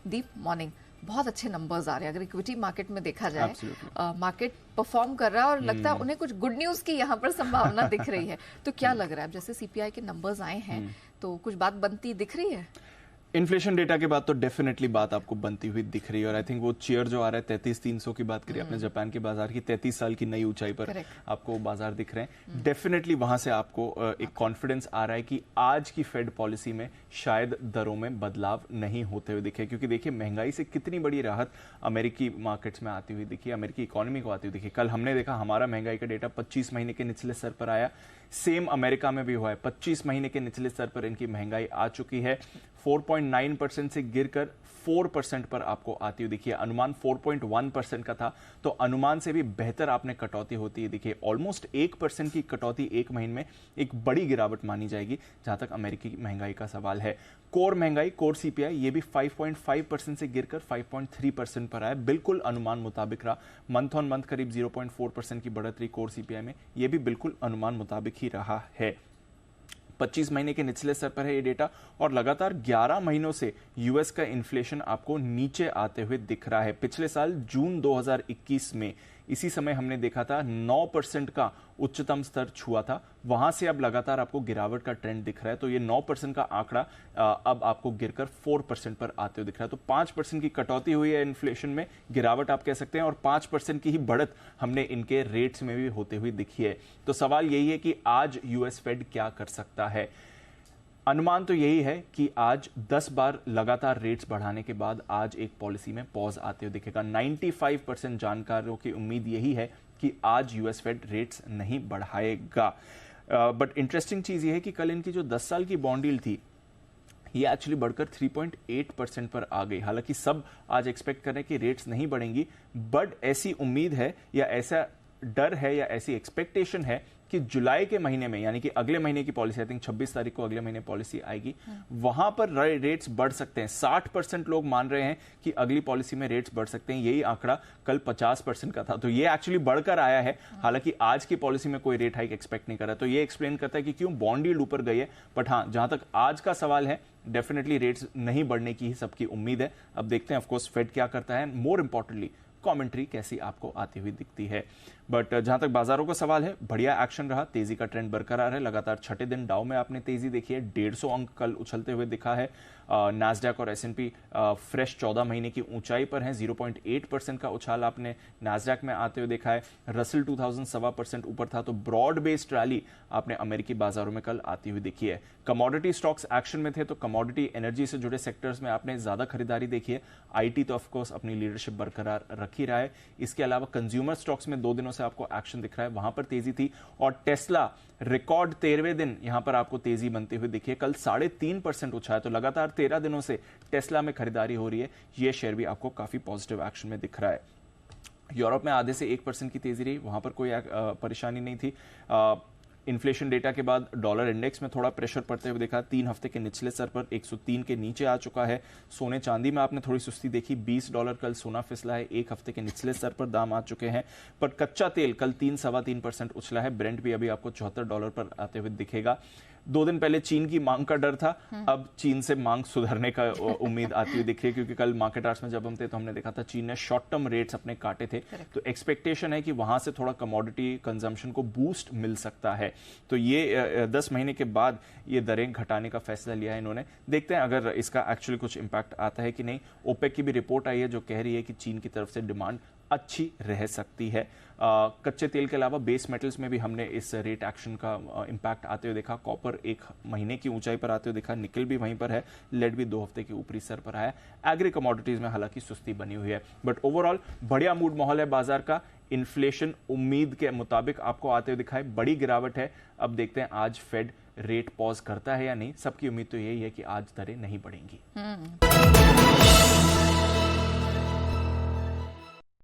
दीप, morning. बहुत अच्छे numbers आ रहे हैं। अगर इक्विटी मार्केट में देखा जाए, मार्केट परफॉर्म कर रहा है और लगता है उन्हें कुछ गुड न्यूज की यहाँ पर संभावना दिख रही है। तो क्या लग रहा है, जैसे सीपीआई के नंबर्स आए हैं तो कुछ बात बनती दिख रही है? इन्फ्लेशन डेटा के बाद तो डेफिनेटली बात आपको बनती हुई दिख रही है और आई थिंक वो चेयर जो आ रहा है 33,300 की बात करिए आपने जापान के बाजार की, 33 साल की नई ऊंचाई पर आपको बाजार दिख रहे हैं। डेफिनेटली वहां से आपको एक कॉन्फिडेंस आ रहा है कि आज की फेड पॉलिसी में शायद दरों में बदलाव नहीं होते हुए दिखे, क्योंकि देखिए महंगाई से कितनी बड़ी राहत अमेरिकी मार्केट्स में आती हुई दिखी, अमेरिकी इकोनॉमी को आती हुई दिखी। कल हमने देखा हमारा महंगाई का डेटा 25 महीने के निचले स्तर पर आया, सेम अमेरिका में भी हुआ है। 25 महीने के निचले स्तर पर इनकी महंगाई आ चुकी है, 4.9% से गिरकर 4% पर आपको आती हुई दिखी है। अनुमान 4.1% का था, तो अनुमान से भी बेहतर आपने कटौती होती है दिखी। ऑलमोस्ट 1% की कटौती एक महीने में एक बड़ी गिरावट मानी जाएगी जहां तक अमेरिकी महंगाई का सवाल है। कोर महंगाई, कोर सीपीआई, ये भी 5.5% से गिरकर 5.3% पर आया, बिल्कुल अनुमान मुताबिक रहा। मंथ ऑन मंथ करीब 0.4% की बढ़ोतरी कोर सीपीआई में, ये भी बिल्कुल अनुमान मुताबिक ही रहा है। 25 महीने के निचले स्तर पर है ये डेटा और लगातार 11 महीनों से यूएस का इन्फ्लेशन आपको नीचे आते हुए दिख रहा है। पिछले साल जून 2021 में इसी समय हमने देखा था 9% का उच्चतम स्तर छुआ था, वहां से अब लगातार आपको गिरावट का ट्रेंड दिख रहा है। तो ये 9% का आंकड़ा अब आपको गिरकर 4% पर आते हुए दिख रहा है। तो 5% की कटौती हुई है इन्फ्लेशन में, गिरावट आप कह सकते हैं, और 5% की ही बढ़त हमने इनके रेट्स में भी होते हुए दिखी है। तो सवाल यही है कि आज यूएस फेड क्या कर सकता है। अनुमान तो यही है कि आज 10 बार लगातार रेट्स बढ़ाने के बाद आज एक पॉलिसी में पॉज आते हुए दिखेगा। 95% जानकारों की उम्मीद यही है कि आज यूएस फेड रेट्स नहीं बढ़ाएगा। बट इंटरेस्टिंग चीज यह है कि कल इनकी जो 10 साल की बॉन्ड यील्ड थी, ये एक्चुअली बढ़कर 3.8% पर आ गई। हालांकि सब आज एक्सपेक्ट कर रहे हैं कि रेट्स नहीं बढ़ेंगी, बट ऐसी उम्मीद है या ऐसा डर है या ऐसी एक्सपेक्टेशन है कि जुलाई के महीने में, यानी कि अगले महीने की पॉलिसी, आई थिंक 26 तारीख को अगले महीने पॉलिसी आएगी, वहां पर रेट्स बढ़ सकते हैं। 60% लोग मान रहे हैं कि अगली पॉलिसी में रेट्स बढ़ सकते हैं। यही आंकड़ा कल 50% का था, तो ये एक्चुअली बढ़कर आया है। हालांकि आज की पॉलिसी में कोई रेट हाइक एक्सपेक्ट नहीं कर रहा, तो ये एक्सप्लेन करता है कि क्यों बॉन्ड यील्ड ऊपर गई है। बट हाँ, जहां तक आज का सवाल है, डेफिनेटली रेट्स नहीं बढ़ने की ही सबकी उम्मीद है। अब देखते हैं ऑफकोर्स फेड क्या करता है, मोर इंपॉर्टेंटली कमेंट्री कैसी आपको आती हुई दिखती है। बट जहां तक बाजारों का सवाल है, बढ़िया एक्शन रहा, तेजी का ट्रेंड बरकरार है। लगातार छठे दिन डाउ में आपने तेजी देखी है, 150 अंक कल उछलते हुए दिखा है। नैस्डैक और एस&पी फ्रेश 14 महीने की ऊंचाई पर हैं, 0.8% का उछाल आपने नैस्डैक में आते हुए देखा है। रसल 2000 1.25% ऊपर था, तो ब्रॉड बेस्ड रैली आपने अमेरिकी बाजारों में कल आती हुई देखी है। कमोडिटी स्टॉक्स एक्शन में थे, तो कमोडिटी एनर्जी से जुड़े सेक्टर्स में आपने ज्यादा खरीदारी देखी है। आईटी तो ऑफकोर्स अपनी लीडरशिप बरकरार रख ही रहा है। इसके अलावा कंज्यूमर स्टॉक्स में 2 दिनों से आपको एक्शन दिख रहा है, वहां पर तेजी थी। और टेस्ला रिकॉर्ड 13वें दिन यहां पर आपको तेजी बनती हुई दिखी है, कल 3.5% उछाला, तो लगातार 13 दिनों से टेस्ला में खरीदारी हो रही है। यह शेयर भी आपको काफी पॉजिटिव एक्शन में दिख रहा है। यूरोप में आधे से 1% की तेजी रही, वहां पर कोई परेशानी नहीं थी। इन्फ्लेशन डेटा के बाद डॉलर इंडेक्स में थोड़ा प्रेशर पड़ते हुए देखा, 3 हफ्ते के निचले स्तर पर 103 के नीचे आ चुका है। सोने चांदी में आपने थोड़ी सुस्ती देखी, $20 कल सोना फिसला है, 1 हफ्ते के निचले स्तर पर दाम आ चुके हैं। पर कच्चा तेल कल 3-3.25% उछला है, ब्रेंट भी अभी आपको $74 पर आते हुए दिखेगा। 2 दिन पहले चीन की मांग का डर था, अब चीन से मांग सुधरने का उम्मीद आती हुई दिख रही है, क्योंकि कल मार्केट आवर्स में जब हम थे तो हमने देखा था चीन ने शॉर्ट टर्म रेट्स अपने काटे थे। तो एक्सपेक्टेशन है कि वहां से थोड़ा कमोडिटी कंजम्पशन को बूस्ट मिल सकता है। तो ये 10 महीने के बाद ये दरें घटाने का फैसला लिया है इन्होंने। देखते हैं अगर इसका एक्चुअली कुछ इंपैक्ट आता है कि नहीं। ओपेक की भी रिपोर्ट आई है जो कह रही है कि चीन की तरफ से डिमांड अच्छी रह सकती है। कच्चे तेल के अलावा बेस मेटल्स में भी हमने इस रेट एक्शन का इंपैक्ट आते हुए देखा। कॉपर 1 महीने की ऊंचाई पर आते हुए देखा, निकल भी वहीं पर है, लेड भी 2 हफ्ते के ऊपरी स्तर पर आया। एग्री कमोडिटीज में हालांकि सुस्ती बनी हुई है, बट ओवरऑल बढ़िया मूड माहौल है बाजार का। इन्फ्लेशन उम्मीद के मुताबिक आपको आते हुए दिखाए, बड़ी गिरावट है। अब देखते हैं आज फेड रेट पॉज करता है या नहीं। सबकी उम्मीद तो यही है कि आज दरें नहीं बढ़ेंगी।